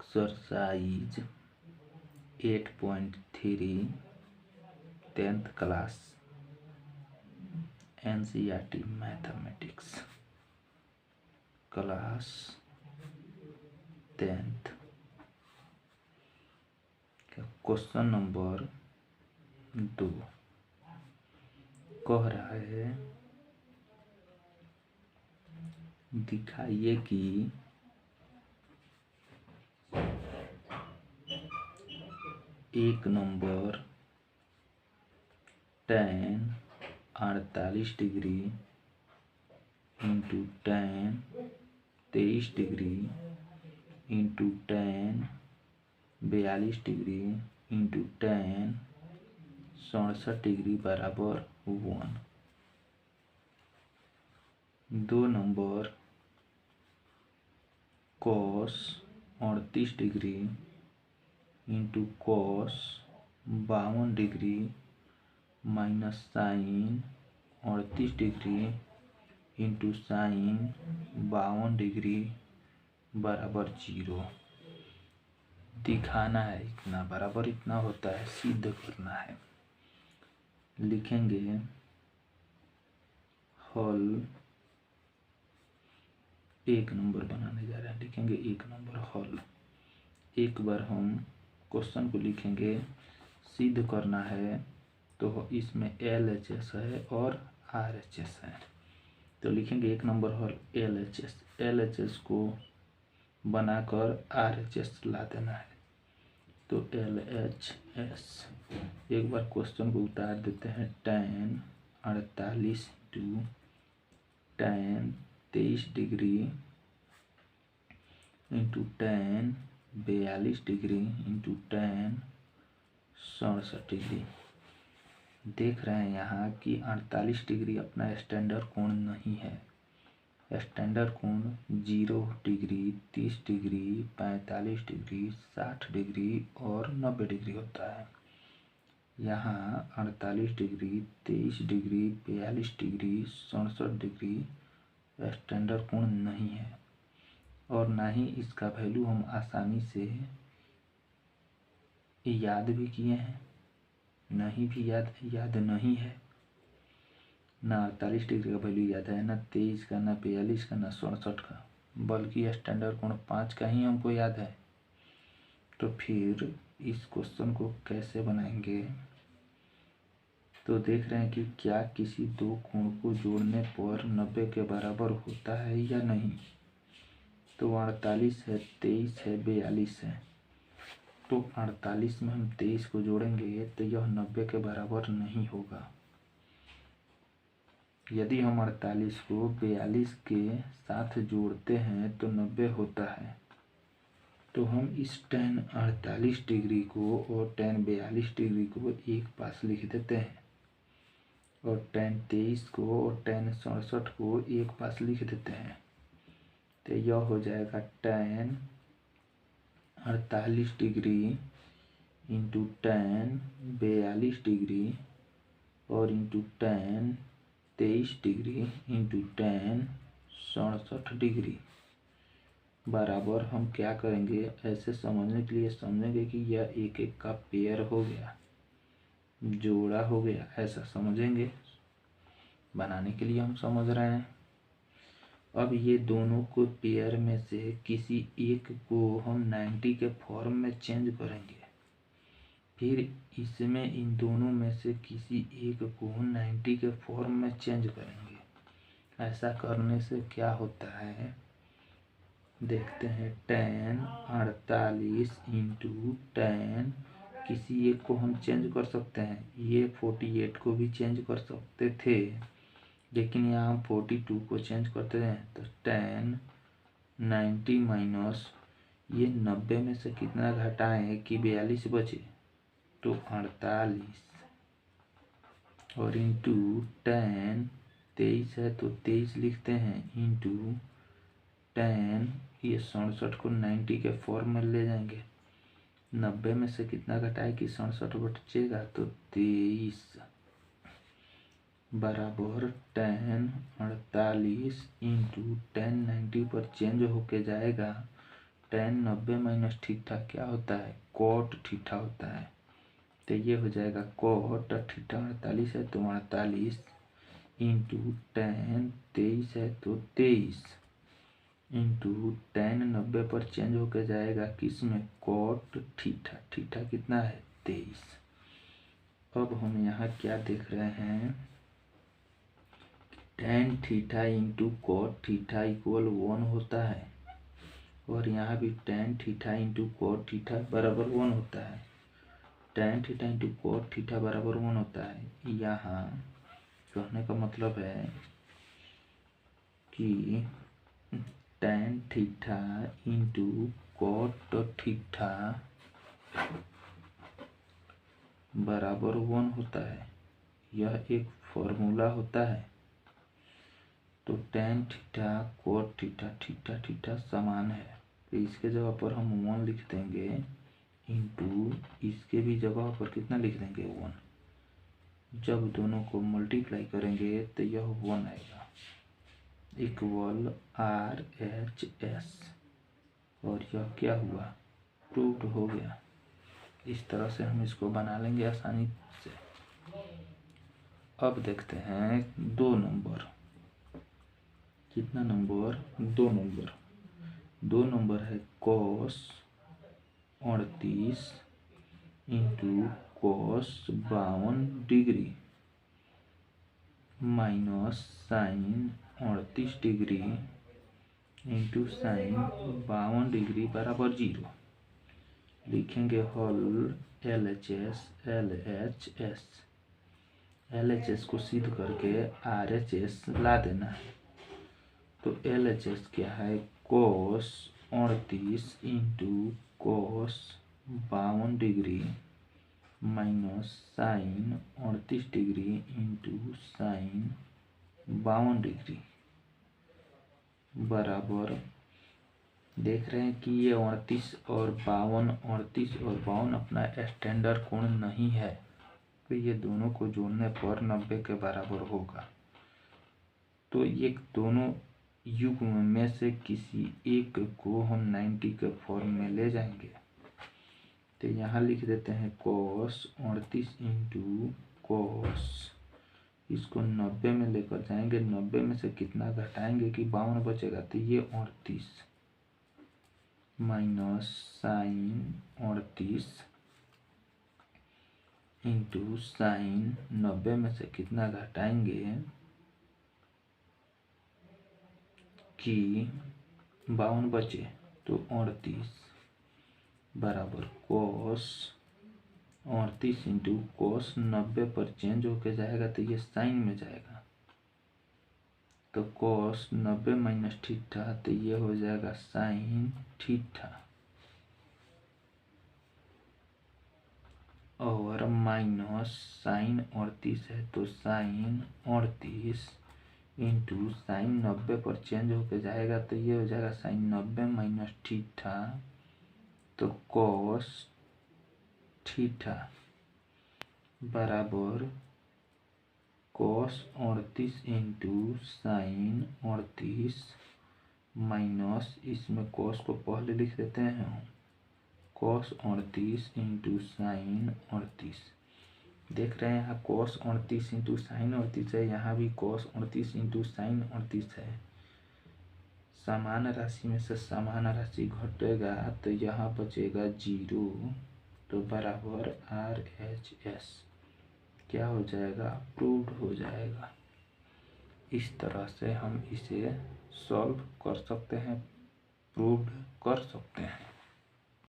Exercise 8.3 10th class NCERT mathematics class 10th question number 2 कह रहा है दिखाइए कि एक number tan 48 degree into tan 23 degree into tan 42 degree into tan 67 degree बराबर 1। दो number cos 38 degree into cos 52 degree minus sin 38 degree into sin 52 degree बराबर 0। दिखाना है इतना बराबर इतना होता है, सिद्ध करना है। लिखेंगे हल, एक नंबर बनाने जा रहे हैं, लिखेंगे एक नंबर हल। एक बार हम क्वेश्चन को लिखेंगे, सिद्ध करना है तो इसमें LHS है और RHS है। तो लिखेंगे एक नंबर हल LHS को बनाकर RHS ला देना है। तो LHS एक बार क्वेश्चन को उतार देते हैं। tan 48 to tan 23 degree into tan 42 degree into tan 67 degree. देख रहे हैं यहाँ कि 48 डिग्री अपना स्टैंडर्ड कोण नहीं है। स्टैंडर्ड कोण 0 डिग्री, 30 डिग्री, 45 डिग्री, 60 डिग्री और 90 डिग्री होता है। यहाँ 48 degree, 23 degree, 42 degree, 67 degree standard कोण नहीं है और ना ही इसका वैल्यू हम आसानी से याद भी किए हैं, नहीं भी याद नहीं है। ना 48 डिग्री का वैल्यू याद है, ना 23 का, ना 42 का, ना 67 का, बल्कि स्टैंडर्ड कोण 5 का ही हमको याद है। तो फिर इस क्वेश्चन को कैसे बनाएंगे? तो देख रहे हैं कि क्या किसी दो कोण को जोड़ने पर 90 के बराबर होता है या नहीं। तो 48 है, 23 है, 42 है। तो 48 में हम 23 को जोड़ेंगे तो यह 90 के बराबर नहीं होगा। यदि हम 48 को 42 के साथ जोड़ते हैं तो 90 होता है। तो हम इस tan 48 डिग्री को और tan 42 डिग्री को एक पास लिख देते हैं और tan 23 को और tan 67 को एक पास लिख देते हैं। तो यह हो जाएगा tan 48 degree into tan 42 degree और into tan 23 degree into tan 67 degree बराबर हम क्या करेंगे, ऐसे समझने के लिए समझेंगे कि यह एक एक का पेयर हो गया, जोड़ा हो गया, ऐसा समझेंगे। बनाने के लिए हम समझ रहे हैं। अब ये दोनों को पेयर में से किसी एक को हम 90 के फॉर्म में चेंज करेंगे। फिर इसमें इन दोनों में से किसी एक को 90 के फॉर्म में चेंज करेंगे। ऐसा करने से क्या होता है देखते हैं। tan 48 इंटू tan, किसी एक को हम चेंज कर सकते हैं। ये 48 को भी चेंज कर सकते थे, लेकिन यहाँ हम 42 को चेंज करते हैं। तो tan 90 माइनस ये 90 में से कितना घटाएं कि 42 बचे, तो 48 और इंटू tan 23 है तो 23 लिखते हैं इंटू tan ये 67 को 90 के फॉर्म में ले जाएंगे। 90 में से कितना घटाए कि 67 बचेगा, तो 23 बराबर tan 48 इंटू tan 90 पर चेंज होके जाएगा tan 90 माइनस थीटा क्या होता है, cot थीटा होता है। तो ये हो जाएगा cot थीटा 48 है तो 48 इंटू tan 23 है तो 23 इंटू tan 90 पर चेंज होकर जाएगा किस में, cot थीटा। थीटा कितना है 23। अब हम यहाँ क्या देख रहे हैं, tan theta into cot theta equal 1 होता है और यहाँ भी tan theta into cot theta बराबर 1 होता है। tan theta into cot theta बराबर 1 होता है। यहाँ कहने का मतलब है कि tan theta into cot theta बराबर 1 होता है। यह एक फॉर्मूला होता है। तो tan theta cot theta theta theta समान है तो इसके जगह पर हम 1 लिख देंगे इंटू इसके भी जगह पर कितना लिख देंगे 1। जब दोनों को मल्टीप्लाई करेंगे तो यह 1 आएगा इक्वल RHS और यह क्या हुआ, प्रूव्ड हो गया। इस तरह से हम इसको बना लेंगे आसानी से। अब देखते हैं 2 नंबर, कितना नंबर, 2 नंबर। 2 नंबर है cos 38 into cos 52 degree minus sine 38 degree into sine 52 degree बराबर 0। लिखेंगे हल LHS LHS LHS को सिद्ध करके RHS ला देना है। तो LHS क्या है, cos 38 into cos 52 degree minus sine 38 degree into sine 52 degree बराबर, देख रहे हैं कि ये 38 और 52 अपना स्टैंडर्ड कोण नहीं है तो ये दोनों को जोड़ने पर 90 के बराबर होगा। तो ये दोनों युग्म में से किसी एक को हम 90 के फॉर्म में ले जाएंगे। तो यहाँ लिख देते हैं cos 38 इंटू cos, इसको 90 में लेकर जाएंगे, 90 में से कितना घटाएंगे कि 52 बचेगा तो ये 38 माइनस साइन 38 इंटू साइन 90 में से कितना घटाएंगे कि 52 बचे तो 38 बराबर cos 38 इंटू cos 90 पर चेंज होके जाएगा तो ये साइन में जाएगा तो cos 90 माइनस थीटा तो ये हो जाएगा साइन थीटा और माइनस साइन 38 है तो साइन 38 इंटू साइन 90 पर चेंज होके जाएगा तो ये हो जाएगा साइन 90 माइनस थीटा तो cos थीटा बराबर cos 38 इंटू साइन 38 माइनस, इसमें cos को पहले लिख देते हैं cos 38 इंटू साइन 38। देख रहे हैं यहाँ cos 38 इंटू साइन 38 है, यहाँ भी cos 38 इंटू साइन 38 है। समान राशि में से समान राशि घटेगा तो यहाँ बचेगा 0 तो बराबर RHS क्या हो जाएगा, प्रूव्ड हो जाएगा। इस तरह से हम इसे सॉल्व कर सकते हैं, प्रूव्ड कर सकते हैं।